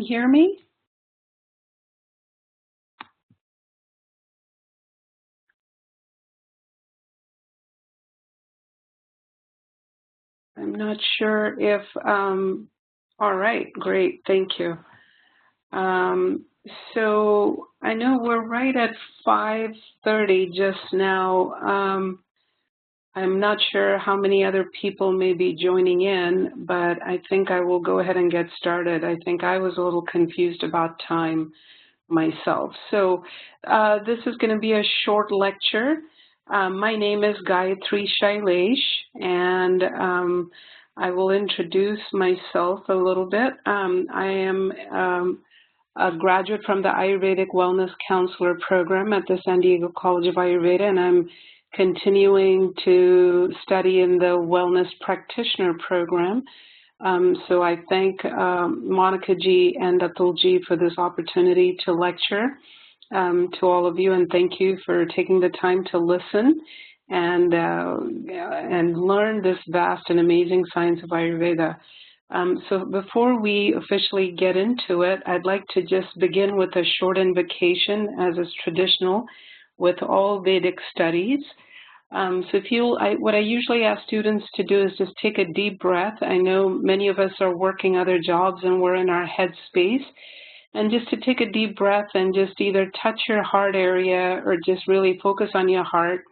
hear me? I'm not sure if, all right, great, thank you. So I know we're right at 5:30 just now. I'm not sure how many other people may be joining in, but I think I will go ahead and get started. I think I was a little confused about time myself. So this is going to be a short lecture. My name is Gayatri Shailesh, and I will introduce myself a little bit. I am a graduate from the Ayurvedic Wellness Counselor Program at the San Diego College of Ayurveda, and I'm continuing to study in the Wellness Practitioner Program. So I thank Monica G. and Atul G. for this opportunity to lecture to all of you, and thank you for taking the time to listen and learn this vast and amazing science of Ayurveda. So before we officially get into it, I'd like to just begin with a short invocation, as is traditional with all Vedic studies. So what I usually ask students to do is just take a deep breath. I know many of us are working other jobs and we're in our head space. And just to take a deep breath and just either touch your heart area or just really focus on your heart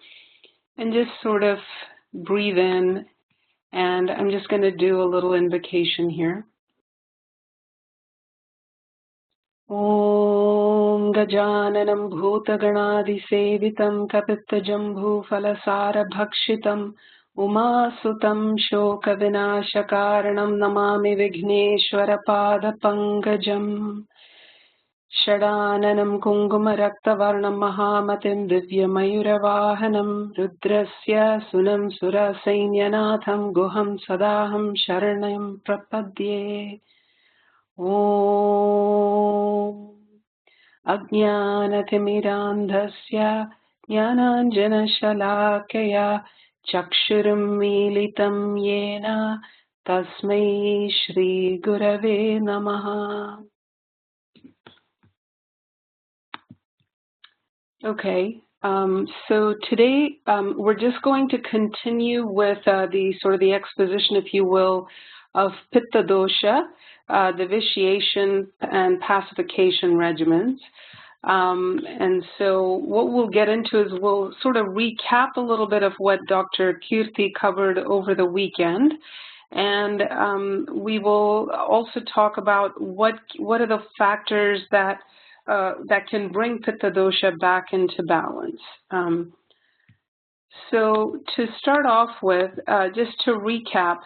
and just sort of breathe in. And I'm just going to do a little invocation here. Om Gajananam Bhutaganadisevitam Kapittajambhu Falasara Bhakshitam Umasutam Shoka Vinashakaranam Namami Vigneshwara Pada Pangajam Shadananam Kunguma Raktavarnam Mahamatim Divyamayuravahanam Rudrasya Sunam Sura Sainyanatham Guham Sadaham Sharanam Prapadye Om Ajnanathimiranthasya Jnananjana Shalakaya Chakshurum Militam Yena Tasmai Shri Gurave Namaha. Okay, so today we're just going to continue with the exposition, if you will, of Pitta dosha, the vitiation and pacification regimens. And so what we'll get into is we'll sort of recap a little bit of what Dr. Kirti covered over the weekend. And we will also talk about what are the factors that can bring Pitta dosha back into balance. So to start off with, just to recap,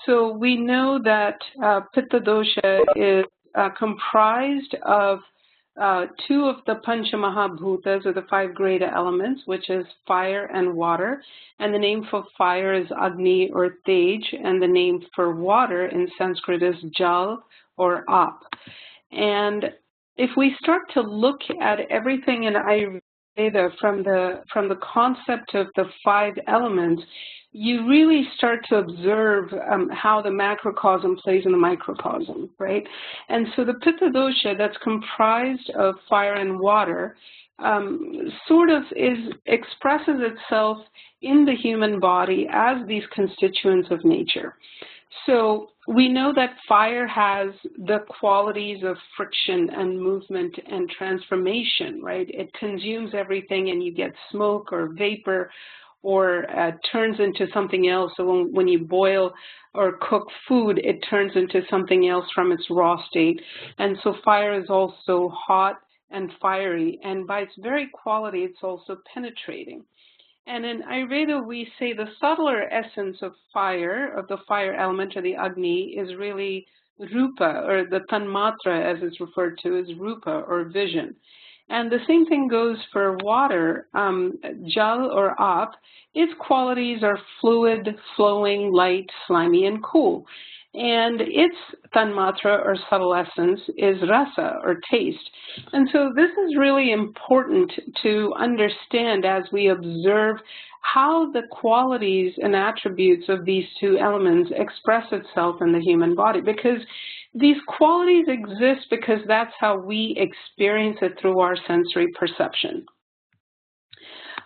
so we know that Pitta dosha is comprised of two of the Panchamahabhutas, or the five great elements, which is fire and water. And the name for fire is Agni or Tej, and the name for water in Sanskrit is Jal or Ap. And if we start to look at everything in Ayurveda from the concept of the five elements, you really start to observe how the macrocosm plays in the microcosm, right? And so the Pitta dosha that's comprised of fire and water sort of expresses itself in the human body as these constituents of nature. So we know that fire has the qualities of friction and movement and transformation, right? It consumes everything and you get smoke or vapor, or turns into something else. So when you boil or cook food, it turns into something else from its raw state. And so fire is also hot and fiery, and by its very quality, it's also penetrating. And in Ayurveda, we say the subtler essence of fire, of the fire element, or the Agni, is really rupa, or the tanmatra, as it's referred to, is rupa, or vision. And the same thing goes for water, jal or ap. Its qualities are fluid, flowing, light, slimy, and cool. And its tanmatra, or subtle essence, is rasa, or taste. And so this is really important to understand as we observe how the qualities and attributes of these two elements express itself in the human body, because these qualities exist because that's how we experience it through our sensory perception.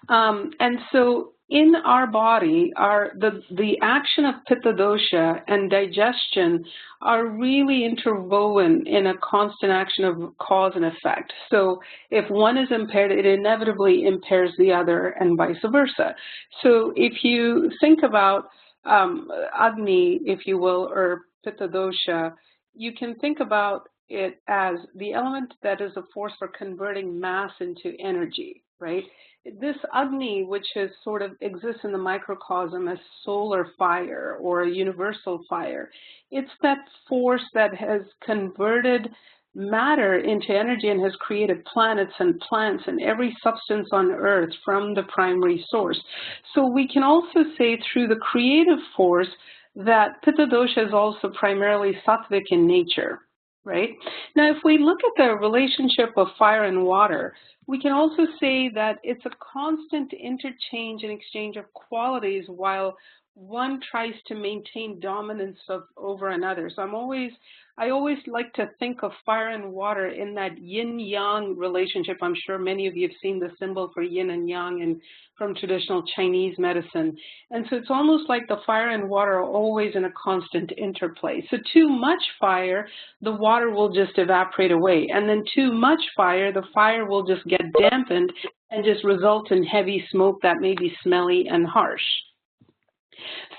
And so in our body, the action of Pitta dosha and digestion are really interwoven in a constant action of cause and effect. So if one is impaired, it inevitably impairs the other and vice versa. So if you think about Agni, if you will, or Pitta dosha, you can think about it as the element that is a force for converting mass into energy, right? This Agni, which is sort of exists in the microcosm as solar fire or a universal fire, it's that force that has converted matter into energy and has created planets and plants and every substance on earth from the primary source. So we can also say through the creative force that Pitta dosha is also primarily sattvic in nature, right? Now, if we look at the relationship of fire and water, we can also say that it's a constant interchange and exchange of qualities while one tries to maintain dominance over another. So I always like to think of fire and water in that yin-yang relationship. I'm sure many of you have seen the symbol for yin and yang from traditional Chinese medicine. And so it's almost like the fire and water are always in a constant interplay. So too much fire, the water will just evaporate away. And then too much fire, the fire will just get dampened and just result in heavy smoke that may be smelly and harsh.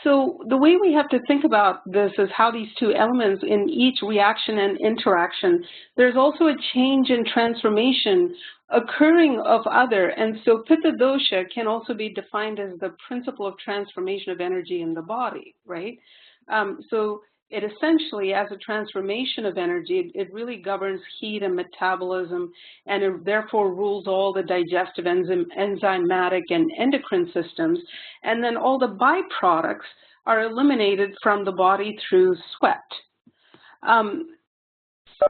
So the way we have to think about this is how these two elements in each reaction and interaction, there's also a change and transformation occurring of other. And so Pitta dosha can also be defined as the principle of transformation of energy in the body, right? So it essentially, as a transformation of energy, it really governs heat and metabolism, and it therefore rules all the digestive, enzymatic, and endocrine systems. And then all the byproducts are eliminated from the body through sweat. So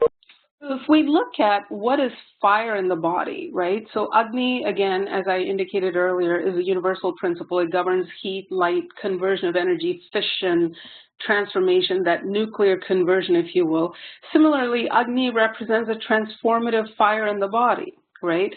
if we look at what is fire in the body, right? So Agni, again, as I indicated earlier, is a universal principle. It governs heat, light, conversion of energy, fission, transformation, that nuclear conversion, if you will. Similarly, Agni represents a transformative fire in the body, right?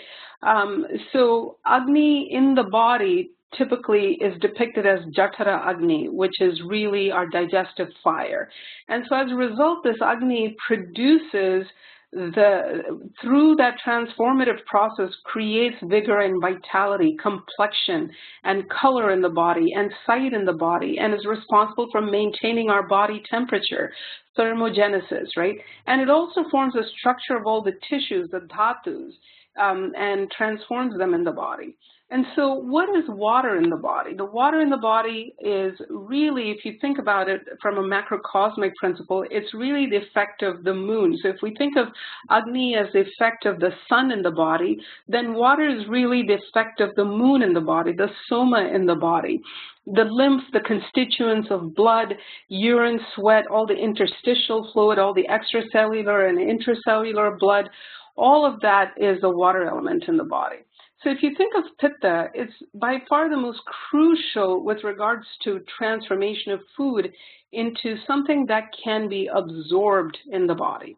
So Agni in the body typically is depicted as Jatara Agni, which is really our digestive fire. And so as a result, this Agni produces through that transformative process, creates vigor and vitality, complexion and color in the body and sight in the body, and is responsible for maintaining our body temperature, thermogenesis, right? And it also forms a structure of all the tissues, the dhatus, and transforms them in the body. And so what is water in the body? The water in the body is really, if you think about it from a macrocosmic principle, it's really the effect of the moon. So if we think of Agni as the effect of the sun in the body, then water is really the effect of the moon in the body, the soma in the body. The lymph, the constituents of blood, urine, sweat, all the interstitial fluid, all the extracellular and intracellular blood, all of that is a water element in the body. So if you think of Pitta, it's by far the most crucial with regards to transformation of food into something that can be absorbed in the body.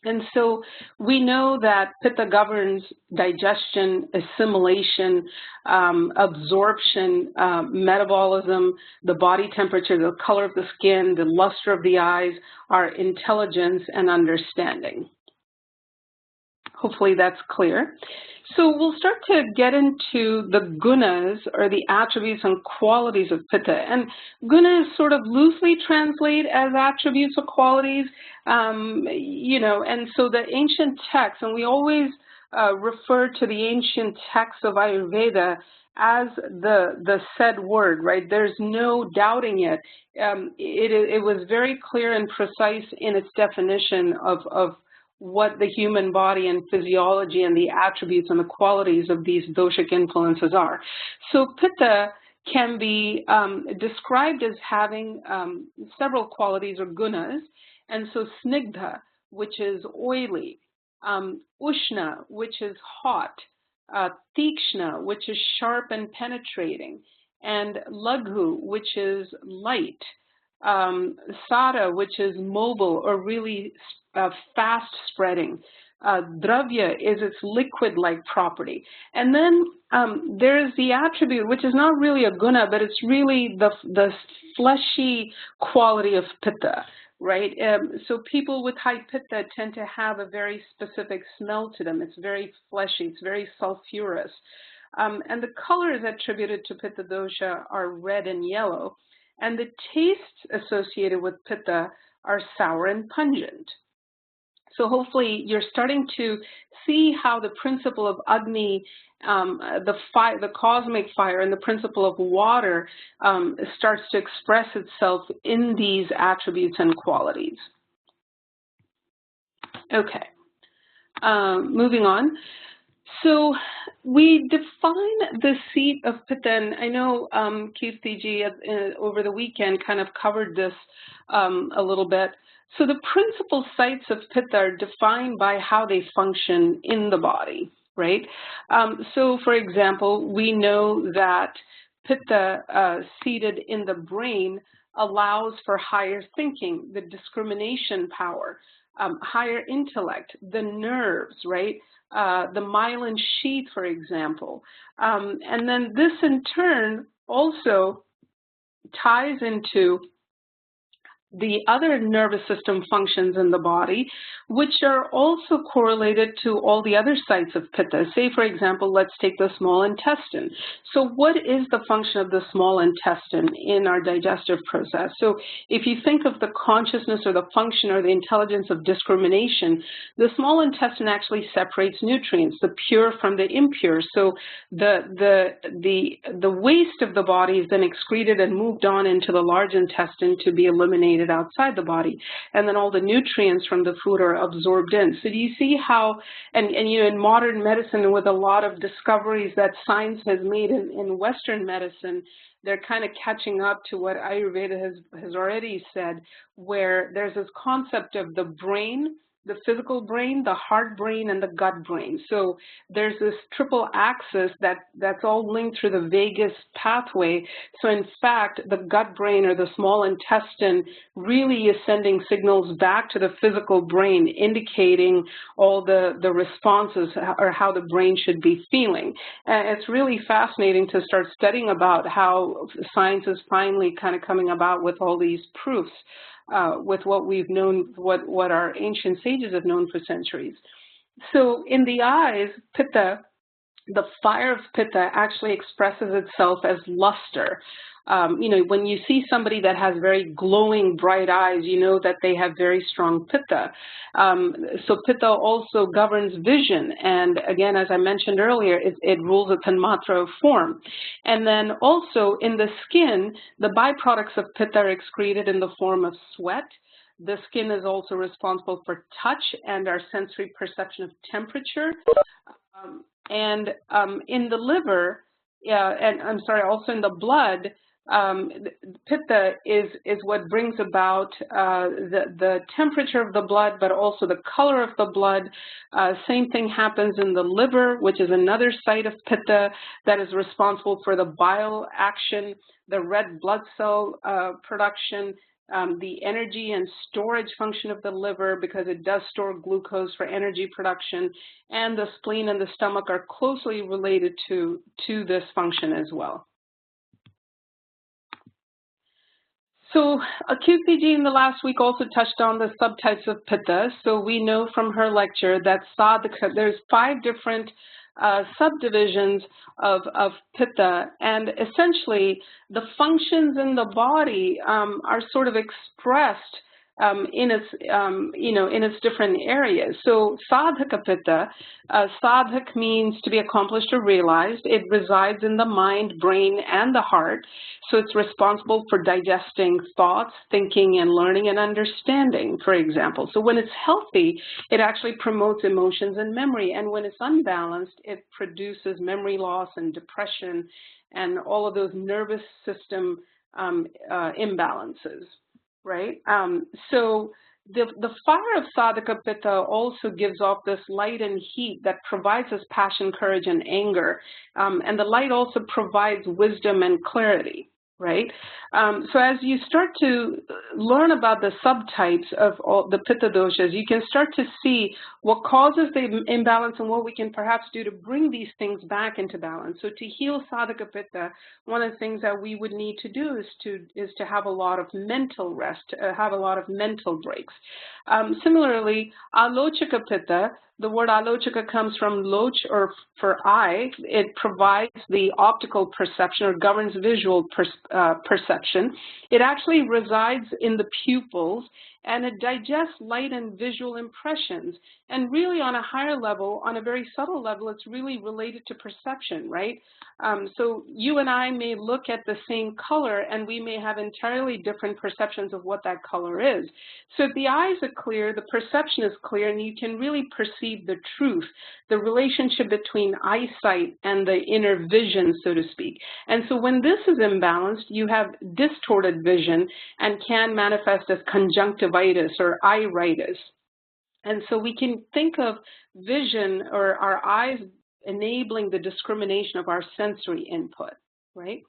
And so we know that Pitta governs digestion, assimilation, absorption, metabolism, the body temperature, the color of the skin, the luster of the eyes, our intelligence and understanding. Hopefully that's clear. So we'll start to get into the gunas, or the attributes and qualities of Pitta. And gunas sort of loosely translate as attributes or qualities, you know, and so the ancient texts, and we always refer to the ancient texts of Ayurveda as the said word, right? There's no doubting it. It was very clear and precise in its definition of what the human body and physiology and the attributes and the qualities of these doshic influences are. So Pitta can be described as having several qualities or gunas. And so snigdha, which is oily, ushna, which is hot, tikshna, which is sharp and penetrating, and laghu, which is light, Sara, which is mobile or really fast spreading. Dravya is its liquid-like property. And then there's the attribute, which is not really a guna, but it's really the fleshy quality of Pitta, right? So people with high Pitta tend to have a very specific smell to them. It's very fleshy, it's very sulfurous. And the colors attributed to Pitta dosha are red and yellow. And the tastes associated with Pitta are sour and pungent. So hopefully you're starting to see how the principle of Agni, the cosmic fire, and the principle of water starts to express itself in these attributes and qualities. Okay, moving on. So we define the seat of Pitta, and I know Kirtiji over the weekend kind of covered this a little bit. So the principal sites of Pitta are defined by how they function in the body, right? So for example, we know that Pitta seated in the brain allows for higher thinking, the discrimination power, higher intellect, the nerves, right? The myelin sheath, for example. And then this in turn also ties into the other nervous system functions in the body, which are also correlated to all the other sites of Pitta. Say, for example, let's take the small intestine. So what is the function of the small intestine in our digestive process? So if you think of the consciousness or the function or the intelligence of discrimination, the small intestine actually separates nutrients, the pure from the impure. So the waste of the body is then excreted and moved on into the large intestine to be eliminated outside the body, and then all the nutrients from the food are absorbed in. So do you see how, and you know, in modern medicine, with a lot of discoveries that science has made in Western medicine, they're kind of catching up to what Ayurveda has already said, where there's this concept of the brain, the physical brain, the heart brain, and the gut brain. So there's this triple axis that's all linked through the vagus pathway. So in fact, the gut brain or the small intestine really is sending signals back to the physical brain, indicating all the responses or how the brain should be feeling. And it's really fascinating to start studying about how science is finally kind of coming about with all these proofs. With what we've known, what our ancient sages have known for centuries. So in the eyes, Pitta, the fire of Pitta actually expresses itself as luster. You know, when you see somebody that has very glowing, bright eyes, you know that they have very strong Pitta. So Pitta also governs vision. And again, as I mentioned earlier, it rules a tanmatra of form. And then also in the skin, the byproducts of Pitta are excreted in the form of sweat. The skin is also responsible for touch and our sensory perception of temperature. And in the liver, and I'm sorry, also in the blood, Pitta is what brings about the temperature of the blood, but also the color of the blood. Same thing happens in the liver, which is another site of Pitta that is responsible for the bile action, the red blood cell production, the energy and storage function of the liver, because it does store glucose for energy production, and the spleen and the stomach are closely related to this function as well. So QPG in the last week also touched on the subtypes of Pitta. So we know from her lecture that sadhaka, there's 5 different subdivisions of Pitta, and essentially the functions in the body are sort of expressed in its, in its different areas. So sadhaka Pitta, sadhak means to be accomplished or realized. It resides in the mind, brain, and the heart. So it's responsible for digesting thoughts, thinking, and learning and understanding, for example. So when it's healthy, it actually promotes emotions and memory. And when it's unbalanced, it produces memory loss and depression and all of those nervous system imbalances. Right? So the fire of sadhaka Pitta also gives off this light and heat that provides us passion, courage, and anger. And the light also provides wisdom and clarity. right? So as you start to learn about the subtypes of all the Pitta doshas, you can start to see what causes the imbalance and what we can perhaps do to bring these things back into balance. So to heal Sadhaka Pitta, one of the things that we would need to do is to have a lot of mental rest, have a lot of mental breaks. Similarly, Alochaka Pitta, the word alochaka comes from loch, or for eye. It provides the optical perception or governs visual perception. It actually resides in the pupils, and it digests light and visual impressions. And really on a higher level, on a very subtle level, it's really related to perception, right? So you and I may look at the same color and we may have entirely different perceptions of what that color is. So if the eyes are clear, the perception is clear, and you can really perceive the truth, the relationship between eyesight and the inner vision, so to speak. And so when this is imbalanced, you have distorted vision and can manifest as conjunctivitis or iritis. And so we can think of vision or our eyes enabling the discrimination of our sensory input, right?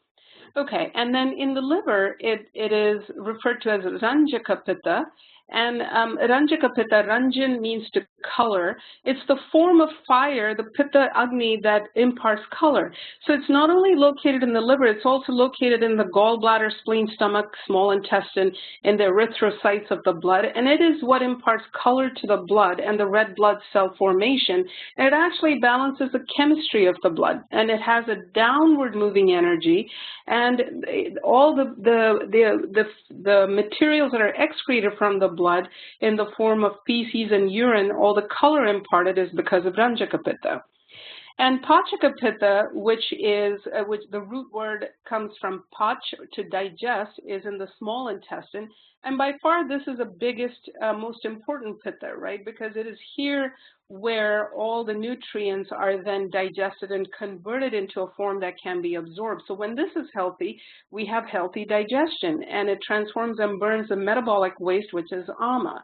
Okay, and then in the liver, it is referred to as Ranjaka Pitta. And Ranjaka Pitta, Ranjan means to color. It's the form of fire, the Pitta Agni, that imparts color. So it's not only located in the liver, it's also located in the gallbladder, spleen, stomach, small intestine, in the erythrocytes of the blood. And it is what imparts color to the blood and the red blood cell formation. And it actually balances the chemistry of the blood. And it has a downward moving energy. And all the materials that are excreted from the blood in the form of feces and urine, all the color imparted is because of Ranjaka Pitta. And Pachaka Pitta, which the root word comes from pach, to digest, is in the small intestine. And by far, this is the biggest, most important Pitta, right? Because it is here where all the nutrients are then digested and converted into a form that can be absorbed. So when this is healthy, we have healthy digestion, and it transforms and burns the metabolic waste, which is ama.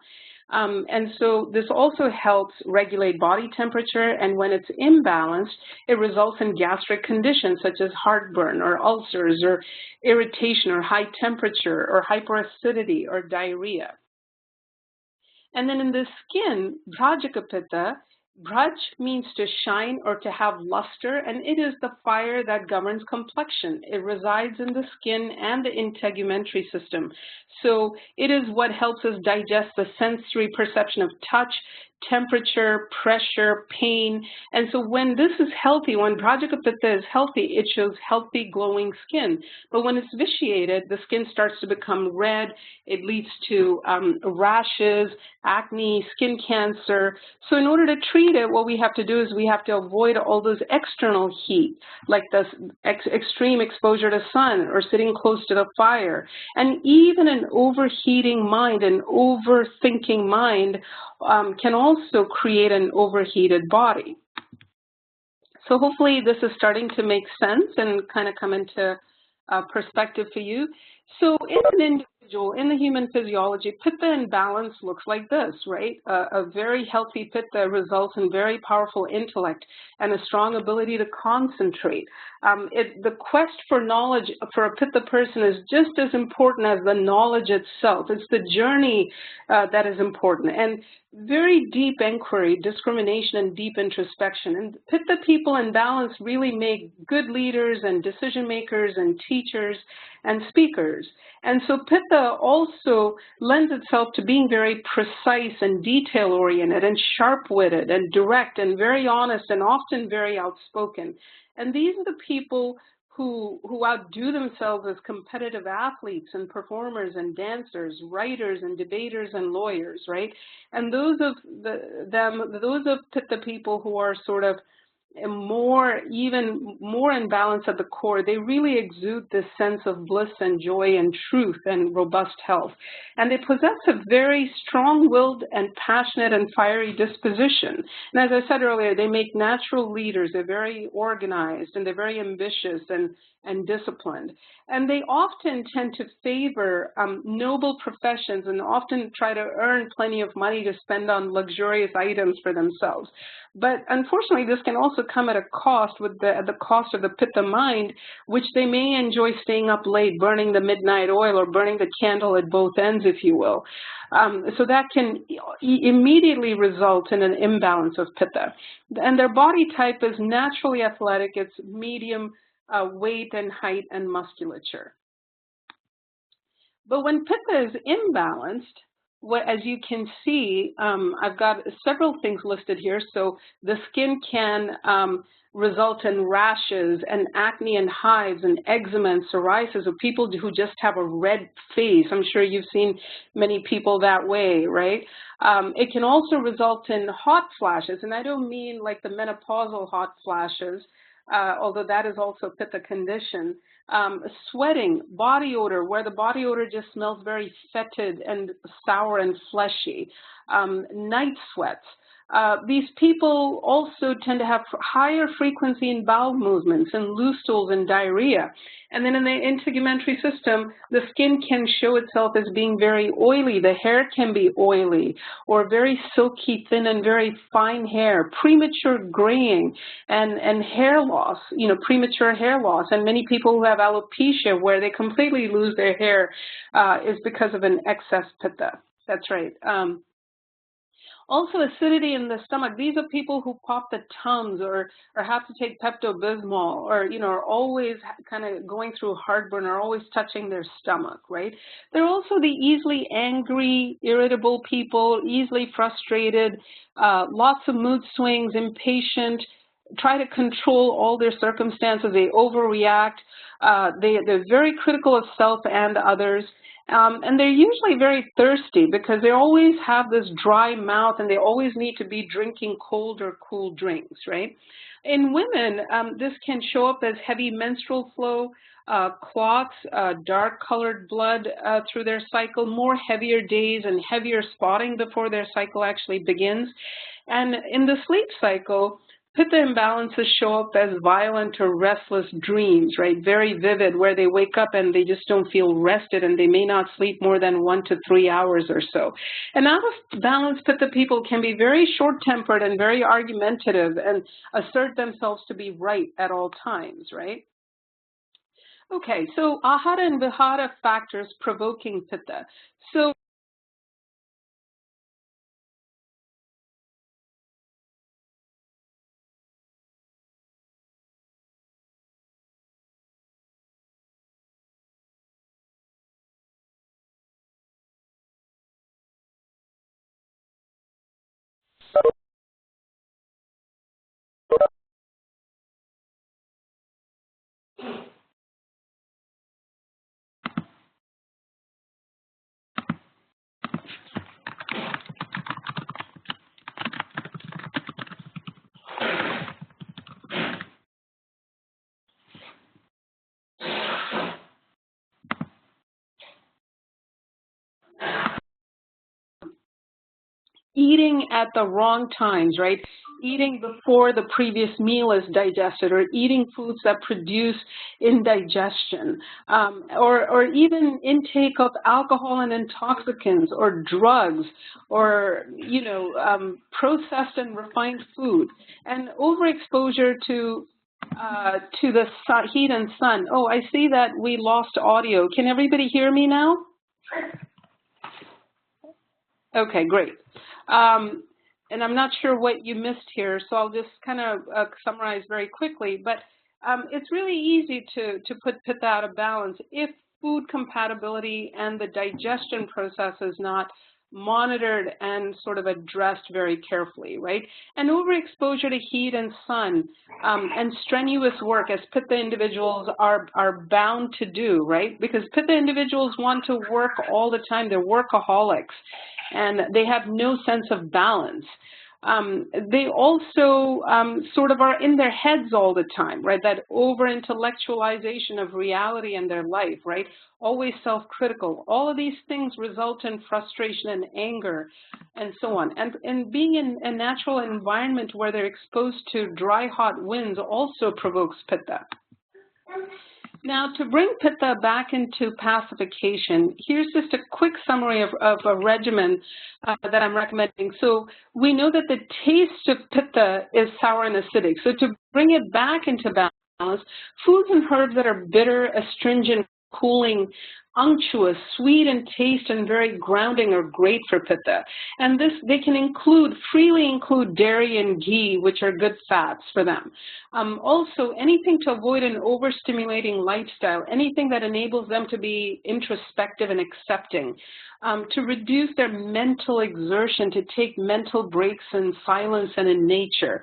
And so this also helps regulate body temperature, and when it's imbalanced, it results in gastric conditions such as heartburn or ulcers or irritation or high temperature or hyperacidity or diarrhea. And then in the skin, Bhrajaka Pitta, Braj means to shine or to have luster, and it is the fire that governs complexion. It resides in the skin and the integumentary system. So it is what helps us digest the sensory perception of touch, temperature, pressure, pain. And so when this is healthy, when Bhrajaka Pitta is healthy, it shows healthy, glowing skin. But when it's vitiated, the skin starts to become red. It leads to rashes, acne, skin cancer. So in order to treat it, what we have to do is we have to avoid all those external heat, like this extreme exposure to sun or sitting close to the fire. And even an overheating mind, an overthinking mind, can also create an overheated body. So hopefully this is starting to make sense and kind of come into perspective for you. So in an individual, in the human physiology, Pitta imbalance looks like this, right? A very healthy Pitta results in very powerful intellect and a strong ability to concentrate. The quest for knowledge for a Pitta person is just as important as the knowledge itself. It's the journey that is important. And very deep inquiry, discrimination, and deep introspection. And Pitta people in balance really make good leaders and decision makers and teachers and speakers. And so Pitta also lends itself to being very precise and detail-oriented and sharp-witted and direct and very honest and often very outspoken. And these are the people who outdo themselves as competitive athletes and performers and dancers, writers and debaters and lawyers, right? And those of Pitta people who are sort of even more in balance at the core, they really exude this sense of bliss and joy and truth and robust health. And they possess a very strong-willed and passionate and fiery disposition. And as I said earlier, they make natural leaders. They're very organized and they're very ambitious and and disciplined. And they often tend to favor noble professions and often try to earn plenty of money to spend on luxurious items for themselves. But unfortunately, this can also come at a cost, at the cost of the Pitta mind, which they may enjoy staying up late, burning the midnight oil or burning the candle at both ends, if you will. So that can immediately result in an imbalance of Pitta. And their body type is naturally athletic. It's medium weight and height and musculature. But when Pitta is imbalanced, as you can see, I've got several things listed here. So the skin can result in rashes and acne and hives and eczema and psoriasis, of people who just have a red face. I'm sure you've seen many people that way, right? It can also result in hot flashes, and I don't mean like the menopausal hot flashes, although that is also a Pitta condition. Sweating, body odor, where the body odor just smells very fetid and sour and fleshy. Night sweats. These people also tend to have higher frequency in bowel movements and loose stools and diarrhea. And then in the integumentary system, the skin can show itself as being very oily. The hair can be oily or very silky, thin, and very fine hair, premature graying and hair loss, premature hair loss. And many people who have alopecia, where they completely lose their hair, is because of an excess Pitta. That's right. Also, acidity in the stomach. These are people who pop the Tums or have to take Pepto-Bismol, or are always kind of going through heartburn or always touching their stomach, right? They're also the easily angry, irritable people, easily frustrated, lots of mood swings, impatient, try to control all their circumstances. They overreact. They're very critical of self and others. And they're usually very thirsty because they always have this dry mouth and they always need to be drinking cold or cool drinks, right? In women, this can show up as heavy menstrual flow, clots, dark colored blood through their cycle, more heavier days and heavier spotting before their cycle actually begins. And in the sleep cycle, Pitta imbalances show up as violent or restless dreams, right? Very vivid, where they wake up and they just don't feel rested and they may not sleep more than 1 to 3 hours or so. And out of balance Pitta people can be very short-tempered and very argumentative and assert themselves to be right at all times, right? Okay, so AHARA and VIHARA factors provoking Pitta. So eating at the wrong times, right? Eating before the previous meal is digested, or eating foods that produce indigestion, or even intake of alcohol and intoxicants or drugs, or processed and refined food, and overexposure to the heat and sun. Oh, I see that we lost audio. Can everybody hear me now? Okay, great. And I'm not sure what you missed here, so I'll just kind of summarize very quickly. But it's really easy to put Pitta out of balance if food compatibility and the digestion process is not monitored and sort of addressed very carefully, right? And overexposure to heat and sun and strenuous work, as Pitta individuals are bound to do, right? Because Pitta individuals want to work all the time. They're workaholics, and they have no sense of balance. They also sort of are in their heads all the time, right? That over-intellectualization of reality in their life, right? Always self-critical. All of these things result in frustration and anger and so on. And being in a natural environment where they're exposed to dry, hot winds also provokes Pitta. Now, to bring Pitta back into pacification, here's just a quick summary of a regimen that I'm recommending. So we know that the taste of Pitta is sour and acidic. So to bring it back into balance, foods and herbs that are bitter, astringent, cooling, unctuous, sweet in taste, and very grounding are great for Pitta. And they can freely include dairy and ghee, which are good fats for them. Also, anything to avoid an overstimulating lifestyle, anything that enables them to be introspective and accepting, to reduce their mental exertion, to take mental breaks in silence and in nature.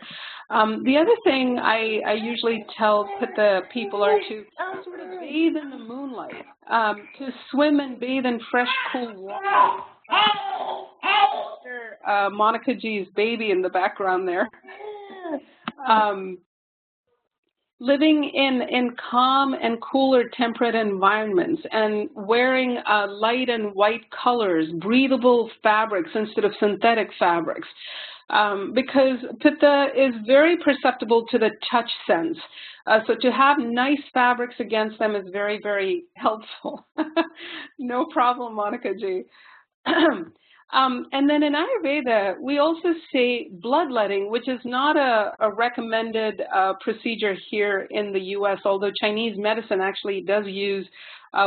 The other thing I usually tell Pitta people are to sort of bathe in the moonlight, to swim and bathe in fresh, cool water. Monica G's baby in the background there. Living in calm and cooler temperate environments and wearing light and white colors, breathable fabrics instead of synthetic fabrics. Because Pitta is very perceptible to the touch sense. So to have nice fabrics against them is very, very helpful. No problem, Monica G. And then in Ayurveda, we also say bloodletting, which is not a recommended procedure here in the U.S., although Chinese medicine actually does use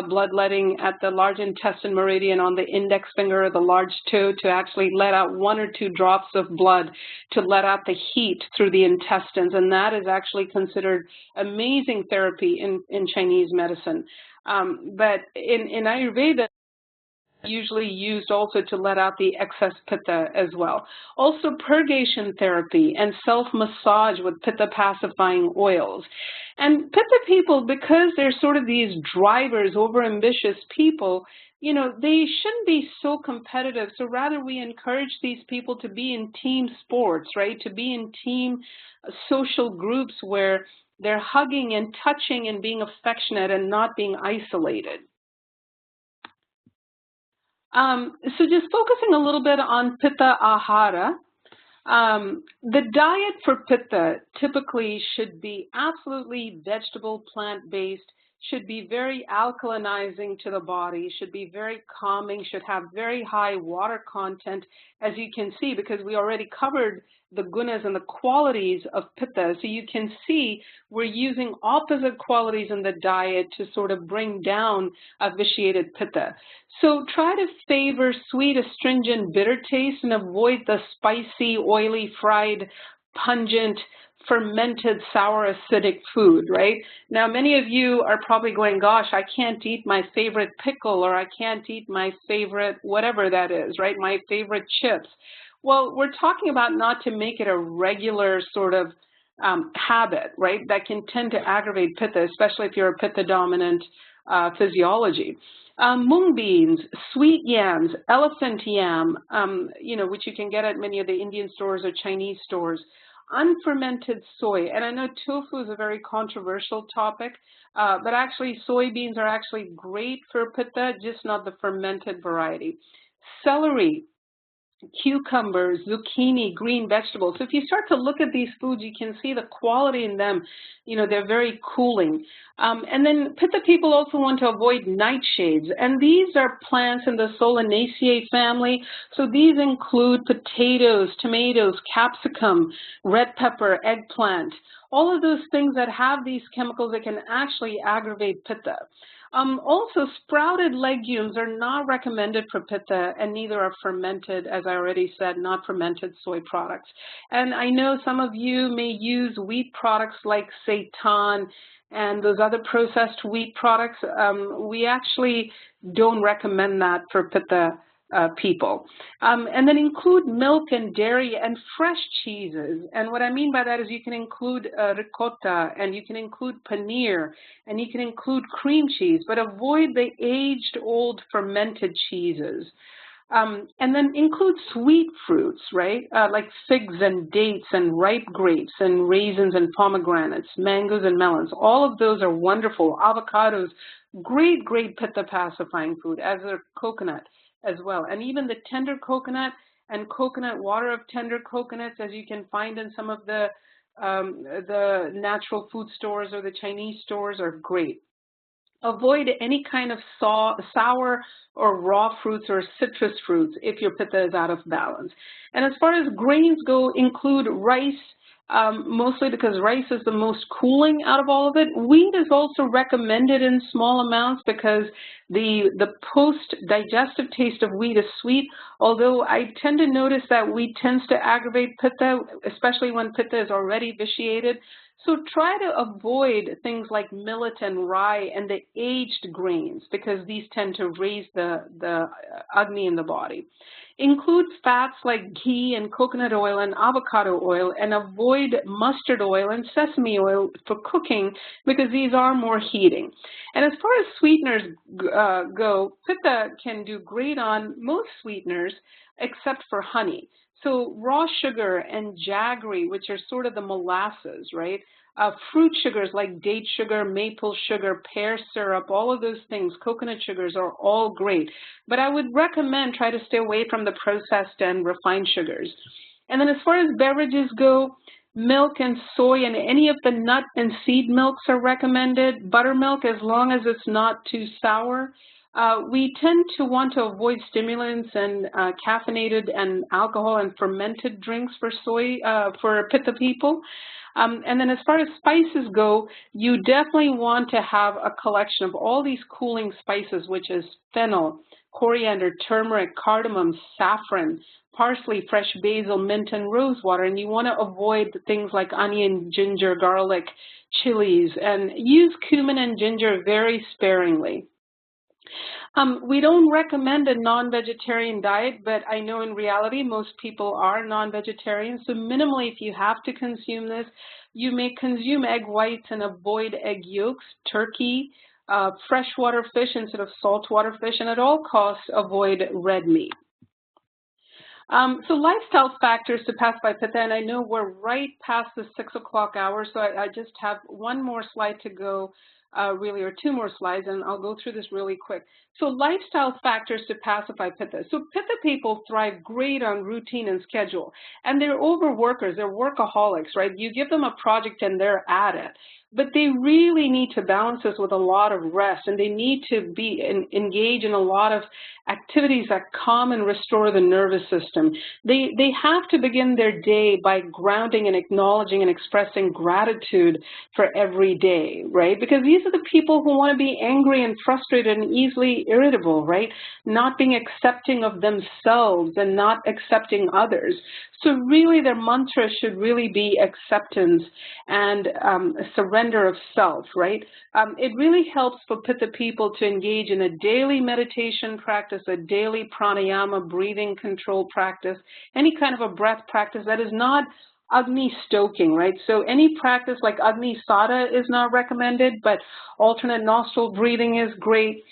bloodletting at the large intestine meridian on the index finger or the large toe to actually let out 1 or 2 drops of blood to let out the heat through the intestines. And that is actually considered amazing therapy in Chinese medicine. But in Ayurveda, usually used also to let out the excess Pitta as well. Also purgation therapy and self-massage with Pitta pacifying oils. And Pitta people, because they're sort of these drivers, overambitious people, you know, they shouldn't be so competitive. So rather we encourage these people to be in team sports, right? To be in team social groups where they're hugging and touching and being affectionate and not being isolated. So just focusing a little bit on Pitta AHARA, the diet for Pitta typically should be absolutely vegetable, plant-based, should be very alkalinizing to the body, should be very calming, should have very high water content, as you can see, because we already covered the gunas and the qualities of Pitta. So you can see we're using opposite qualities in the diet to sort of bring down a vitiated Pitta. So try to favor sweet, astringent, bitter taste and avoid the spicy, oily, fried, pungent, fermented, sour, acidic food, right? Now, many of you are probably going, gosh, I can't eat my favorite pickle, or I can't eat my favorite whatever that is, right? My favorite chips. Well, we're talking about not to make it a regular sort of habit, right? That can tend to aggravate Pitta, especially if you're a Pitta-dominant physiology. Mung beans, sweet yams, elephant yam, you know, which you can get at many of the Indian stores or Chinese stores. Unfermented soy, and I know tofu is a very controversial topic, but actually soybeans are actually great for Pitta, just not the fermented variety. Celery, cucumbers, zucchini, green vegetables. So if you start to look at these foods, you can see the quality in them. You know, they're very cooling. And then Pitta people also want to avoid nightshades. And these are plants in the Solanaceae family. So these include potatoes, tomatoes, capsicum, red pepper, eggplant, all of those things that have these chemicals that can actually aggravate Pitta. Also, sprouted legumes are not recommended for Pitta, and neither are fermented, as I already said, not fermented soy products. And I know some of you may use wheat products like seitan and those other processed wheat products. We actually don't recommend that for Pitta people. And then include milk and dairy and fresh cheeses. And what I mean by that is you can include ricotta, and you can include paneer, and you can include cream cheese, but avoid the aged, old, fermented cheeses. And then include sweet fruits, right? Like figs and dates and ripe grapes and raisins and pomegranates, mangoes and melons. All of those are wonderful. Avocados, great, great Pitta pacifying food, as are coconut as well. And even the tender coconut and coconut water of tender coconuts, as you can find in some of the natural food stores or the Chinese stores, are great. Avoid any kind of sour or raw fruits or citrus fruits if your pitta is out of balance. And as far as grains go, include rice, mostly because rice is the most cooling out of all of it. Wheat is also recommended in small amounts because the post-digestive taste of wheat is sweet, although I tend to notice that wheat tends to aggravate pitta, especially when pitta is already vitiated. So try to avoid things like millet and rye and the aged grains because these tend to raise the Agni in the body. Include fats like ghee and coconut oil and avocado oil, and avoid mustard oil and sesame oil for cooking because these are more heating. And as far as sweeteners go, pitta can do great on most sweeteners except for honey. So raw sugar and jaggery, which are sort of the molasses, right? Fruit sugars like date sugar, maple sugar, pear syrup, all of those things, coconut sugars are all great. But I would recommend try to stay away from the processed and refined sugars. And then as far as beverages go, milk and soy and any of the nut and seed milks are recommended. Buttermilk, as long as it's not too sour. We tend to want to avoid stimulants and caffeinated and alcohol and fermented drinks for pitta people. And then as far as spices go, you definitely want to have a collection of all these cooling spices, which is fennel, coriander, turmeric, cardamom, saffron, parsley, fresh basil, mint, and rosewater. And you want to avoid things like onion, ginger, garlic, chilies, and use cumin and ginger very sparingly. We don't recommend a non-vegetarian diet, but I know in reality most people are non-vegetarian. So minimally, if you have to consume this, you may consume egg whites and avoid egg yolks, turkey, freshwater fish instead of saltwater fish, and at all costs avoid red meat. So lifestyle factors to pacify pitta, and I know we're right past the 6 o'clock hour, so I just have one more slide to go. Really, or two more slides, and I'll go through this really quick. So lifestyle factors to pacify pitta. So pitta people thrive great on routine and schedule, and they're overworkers, they're workaholics, right? You give them a project and they're at it. But they really need to balance this with a lot of rest, and they need to be engage in a lot of activities that calm and restore the nervous system. They have to begin their day by grounding and acknowledging and expressing gratitude for every day, right? Because these are the people who want to be angry and frustrated and easily irritable, right? Not being accepting of themselves and not accepting others. So really their mantra should really be acceptance and surrender of self, right? It really helps for pitta people to engage in a daily meditation practice, a daily pranayama breathing control practice, any kind of a breath practice that is not Agni stoking, right? So any practice like Agni Sada is not recommended, but alternate nostril breathing is great.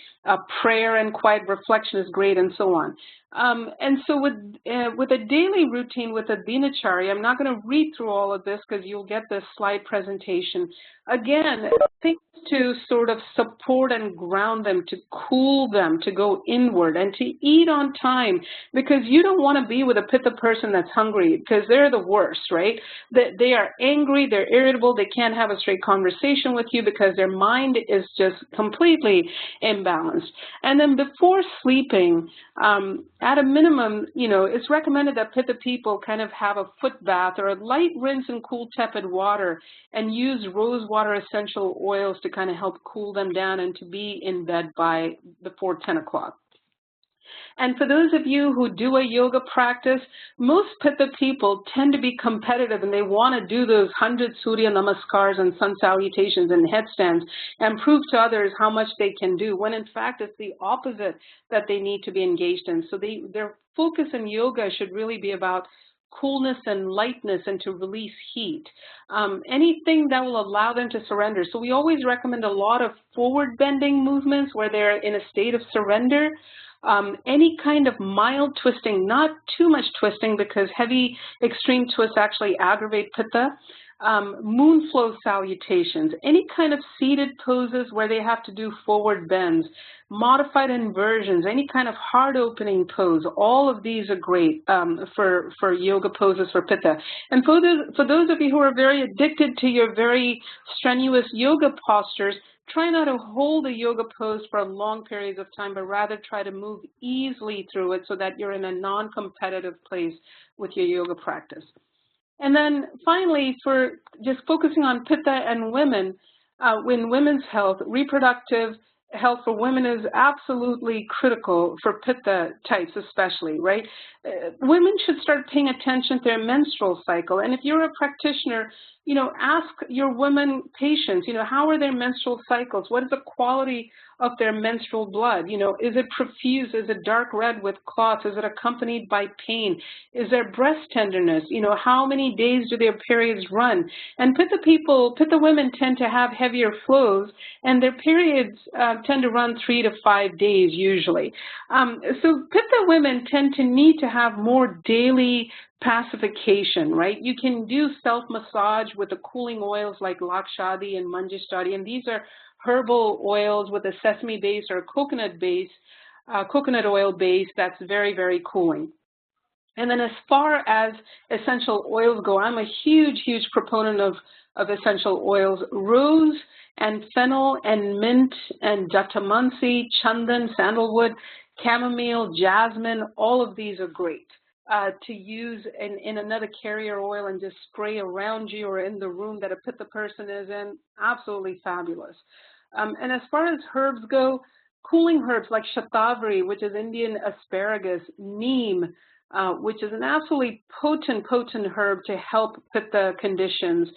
Prayer and quiet reflection is great, and so on. And so with a daily routine with a dinacharya, I'm not going to read through all of this because you'll get this slide presentation. Again, things to sort of support and ground them, to cool them, to go inward, and to eat on time, because you don't want to be with a pitta person that's hungry, because they're the worst, right? They are angry, they're irritable, they can't have a straight conversation with you because their mind is just completely imbalanced. And then before sleeping, at a minimum, you know, it's recommended that pitta people kind of have a foot bath or a light rinse in cool tepid water and use rose water essential oils to kind of help cool them down and to be in bed by before 10 o'clock. And for those of you who do a yoga practice, most pitta people tend to be competitive and they want to do those 100 Surya Namaskars and sun salutations and headstands and prove to others how much they can do, when in fact it's the opposite that they need to be engaged in. So their focus in yoga should really be about coolness and lightness and to release heat. Anything that will allow them to surrender. So we always recommend a lot of forward bending movements where they're in a state of surrender. Any kind of mild twisting, not too much twisting because heavy extreme twists actually aggravate pitta. Moon flow salutations, any kind of seated poses where they have to do forward bends, modified inversions, any kind of heart opening pose, all of these are great for yoga poses for pitta. And for those of you who are very addicted to your very strenuous yoga postures, try not to hold a yoga pose for long periods of time, but rather try to move easily through it so that you're in a non-competitive place with your yoga practice. And then finally, for just focusing on Pitta and women, in women's health, reproductive health for women is absolutely critical for Pitta types especially, right? Women should start paying attention to their menstrual cycle. And if you're a practitioner, ask your women patients, how are their menstrual cycles? What is the quality of their menstrual blood? Is it profuse? Is it dark red with clots? Is it accompanied by pain? Is there breast tenderness? How many days do their periods run? And Pitta women tend to have heavier flows, and their periods tend to run 3 to 5 days usually. So Pitta women tend to need to have more daily pacification, right? You can do self-massage with the cooling oils like Lakshadi and Manjushtadi, and these are herbal oils with a sesame base or a coconut oil base that's very, very cooling. And then as far as essential oils go, I'm a huge, huge proponent of essential oils. Rose and fennel and mint and jatamansi, chandan, sandalwood, chamomile, jasmine, all of these are great to use in another carrier oil and just spray around you or in the room that a Pitta person is in. Absolutely fabulous. And as far as herbs go, cooling herbs like shatavari, which is Indian asparagus, neem, which is an absolutely potent herb to help Pitta conditions.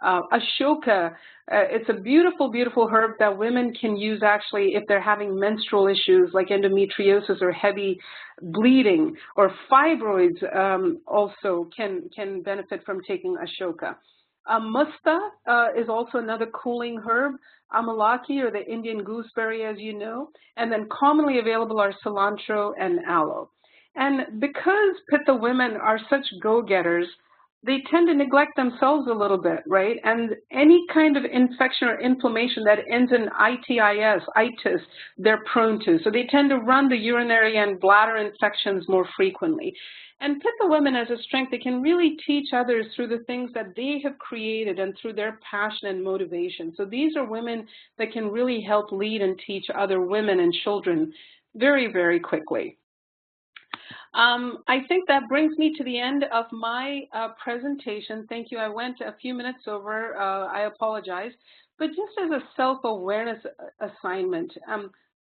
Ashoka, it's a beautiful, beautiful herb that women can use actually if they're having menstrual issues like endometriosis or heavy bleeding, or fibroids also can benefit from taking Ashoka. Musta is also another cooling herb. Amalaki, or the Indian gooseberry, as you know, and then commonly available are cilantro and aloe. And because Pitta women are such go-getters, they tend to neglect themselves a little bit, right? And any kind of infection or inflammation that ends in itis, they're prone to. So they tend to run the urinary and bladder infections more frequently. And Pitta women as a strength, they can really teach others through the things that they have created and through their passion and motivation. So these are women that can really help lead and teach other women and children very, very quickly. I think that brings me to the end of my presentation. Thank you. I went a few minutes over. I apologize. But just as a self-awareness assignment,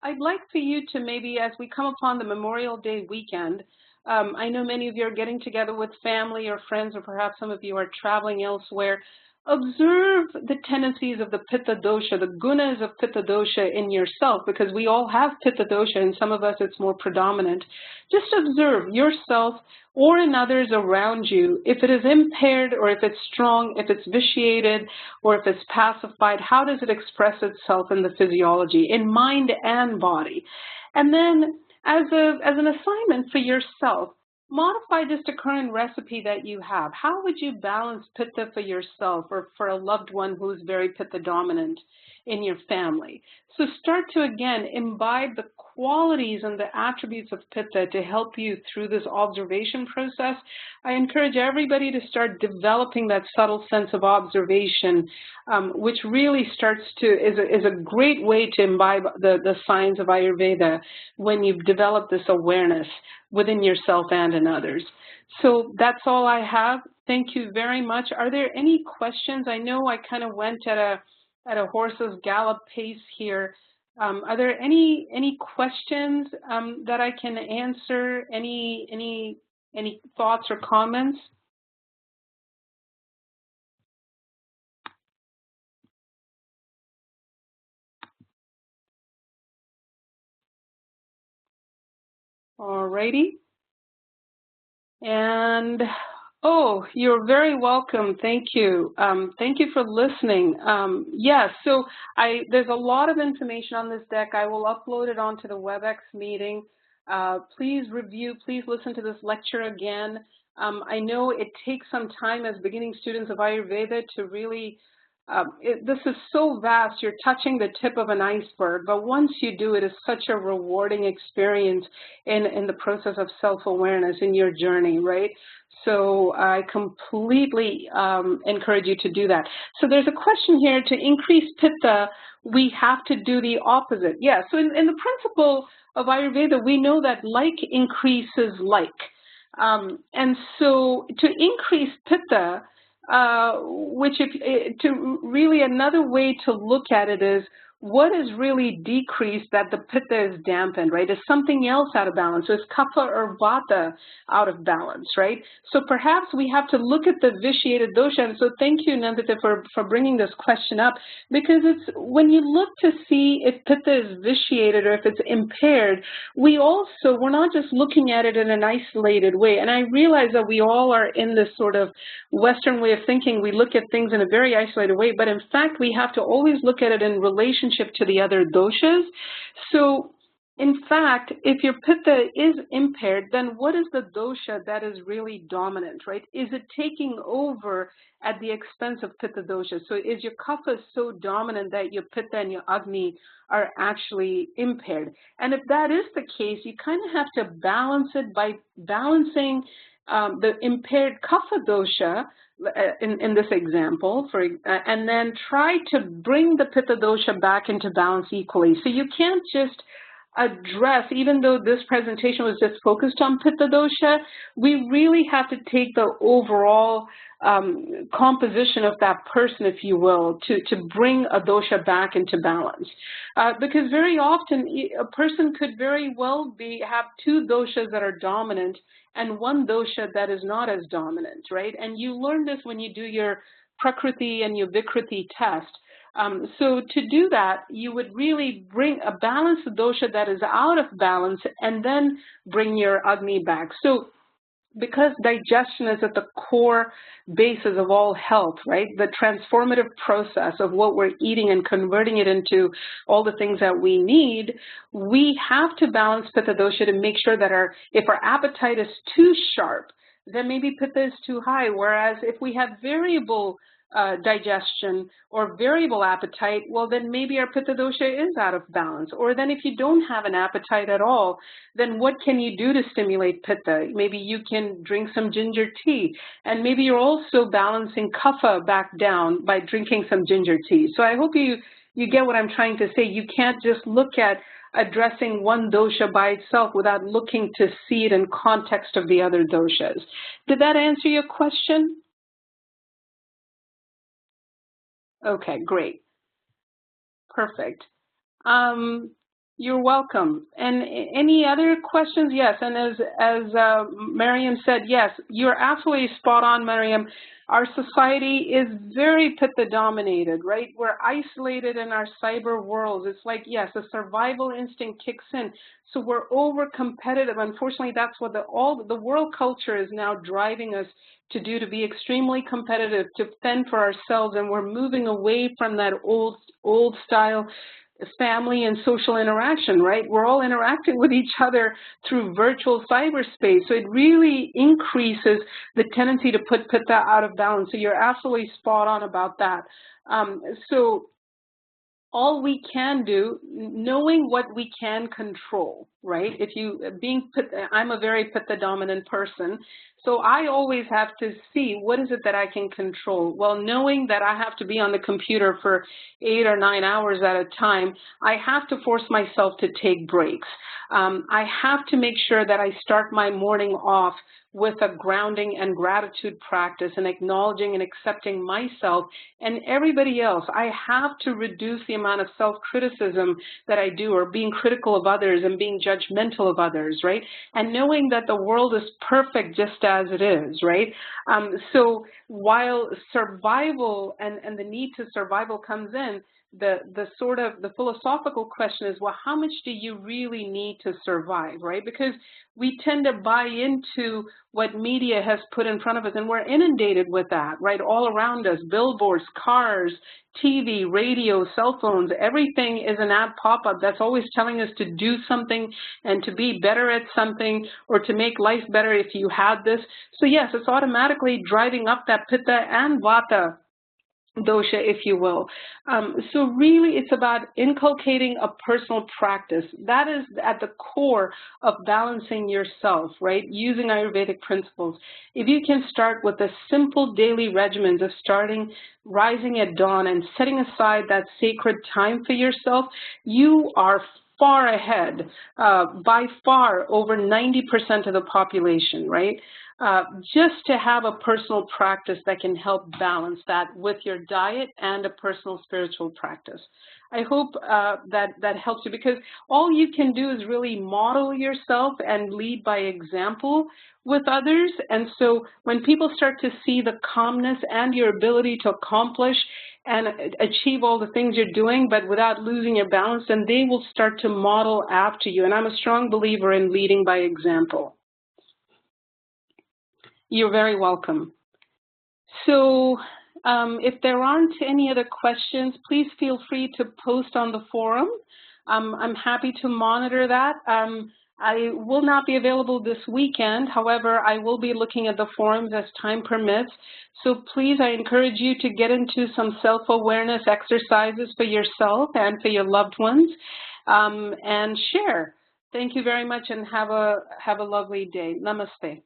I'd like for you to maybe, as we come upon the Memorial Day weekend, I know many of you are getting together with family or friends, or perhaps some of you are traveling elsewhere. Observe the tendencies of the Pitta dosha, the gunas of Pitta dosha in yourself, because we all have Pitta dosha, and some of us it's more predominant. Just observe yourself or in others around you, if it is impaired or if it's strong, if it's vitiated or if it's pacified, how does it express itself in the physiology, in mind and body? And then as an assignment for yourself, modify just a current recipe that you have. How would you balance Pitta for yourself or for a loved one who's very Pitta dominant in your family? So start to, again, imbibe the qualities and the attributes of Pitta to help you through this observation process. I encourage everybody to start developing that subtle sense of observation, which really is a great way to imbibe the science of Ayurveda when you've developed this awareness within yourself and in others. So that's all I have. Thank you very much. Are there any questions? I know I kind of went at a horse's gallop pace here. Are there any questions that I can answer? Any thoughts or comments? All righty. And oh, you're very welcome. Thank you. Thank you for listening. Yes, so there's a lot of information on this deck. I will upload it onto the WebEx meeting. Please review, please listen to this lecture again. I know it takes some time as beginning students of Ayurveda to really this is so vast, you're touching the tip of an iceberg, but once you do, it is such a rewarding experience in the process of self-awareness in your journey, right? So I completely encourage you to do that. So there's a question here, to increase Pitta, we have to do the opposite. Yeah, so in the principle of Ayurveda, we know that like increases like. And so to increase Pitta, to really another way to look at it is, what is really decreased that the Pitta is dampened, right? Is something else out of balance? Is Kapha or Vata out of balance, right? So perhaps we have to look at the vitiated dosha. And so thank you, Nandita, for bringing this question up, because it's when you look to see if Pitta is vitiated or if it's impaired, we're not just looking at it in an isolated way. And I realize that we all are in this sort of Western way of thinking. We look at things in a very isolated way, but in fact, we have to always look at it in relation to the other doshas. So in fact, if your Pitta is impaired, then what is the dosha that is really dominant, right? Is it taking over at the expense of Pitta dosha? So is your Kapha so dominant that your Pitta and your Agni are actually impaired? And if that is the case, you kind of have to balance it by balancing the impaired Kapha dosha in this example, and then try to bring the Pitta dosha back into balance equally. So you can't just address, even though this presentation was just focused on Pitta dosha, we really have to take the overall composition of that person, if you will, to bring a dosha back into balance. Because very often a person could very well have two doshas that are dominant and one dosha that is not as dominant, right? And you learn this when you do your Prakriti and your Vikriti test. So to do that, you would really bring a balanced dosha that is out of balance and then bring your Agni back. So because digestion is at the core basis of all health, right? The transformative process of what we're eating and converting it into all the things that we need, we have to balance Pitta dosha to make sure that if our appetite is too sharp, then maybe Pitta is too high. Whereas if we have variable digestion or variable appetite, well, then maybe our Pitta dosha is out of balance. Or then if you don't have an appetite at all, then what can you do to stimulate Pitta? Maybe you can drink some ginger tea, and maybe you're also balancing Kapha back down by drinking some ginger tea. So I hope you get what I'm trying to say. You can't just look at addressing one dosha by itself without looking to see it in context of the other doshas. Did that answer your question? Okay, great. Perfect. You're welcome. And any other questions? Yes, and as Mariam said, yes, you're absolutely spot on, Mariam. Our society is very Pitta dominated, right? We're isolated in our cyber worlds. It's like, yes, a survival instinct kicks in. So we're over competitive. Unfortunately, that's what the world culture is now driving us to do, to be extremely competitive, to fend for ourselves, and we're moving away from that old style family and social interaction, right? We're all interacting with each other through virtual cyberspace. So it really increases the tendency to put Pitta out of balance. So you're absolutely spot on about that. So all we can do, knowing what we can control, right? I'm a very Pitta dominant person, so I always have to see what is it that I can control. Well, knowing that I have to be on the computer for 8 or 9 hours at a time, I have to force myself to take breaks. I have to make sure that I start my morning off with a grounding and gratitude practice and acknowledging and accepting myself and everybody else. I have to reduce the amount of self-criticism that I do, or being critical of others and being judgmental of others, right? And knowing that the world is perfect just as it is, right? So while survival and the need to survival comes in, the philosophical question is, well, how much do you really need to survive, right? Because we tend to buy into what media has put in front of us, and we're inundated with that, right? All around us, billboards, cars, TV, radio, cell phones, everything is an ad pop-up that's always telling us to do something and to be better at something, or to make life better if you had this. So yes, it's automatically driving up that Pitta and Vata dosha, if you will. So really it's about inculcating a personal practice. That is at the core of balancing yourself, right? Using Ayurvedic principles. If you can start with a simple daily regimen of rising at dawn and setting aside that sacred time for yourself, you are far ahead, by far over 90% of the population, right? Just to have a personal practice that can help balance that with your diet and a personal spiritual practice. I hope that helps you, because all you can do is really model yourself and lead by example with others. And so when people start to see the calmness and your ability to accomplish and achieve all the things you're doing, but without losing your balance, then they will start to model after you. And I'm a strong believer in leading by example. You're very welcome. So if there aren't any other questions, please feel free to post on the forum. I'm happy to monitor that. I will not be available this weekend. However, I will be looking at the forums as time permits. So please, I encourage you to get into some self-awareness exercises for yourself and for your loved ones, and share. Thank you very much, and have a lovely day. Namaste.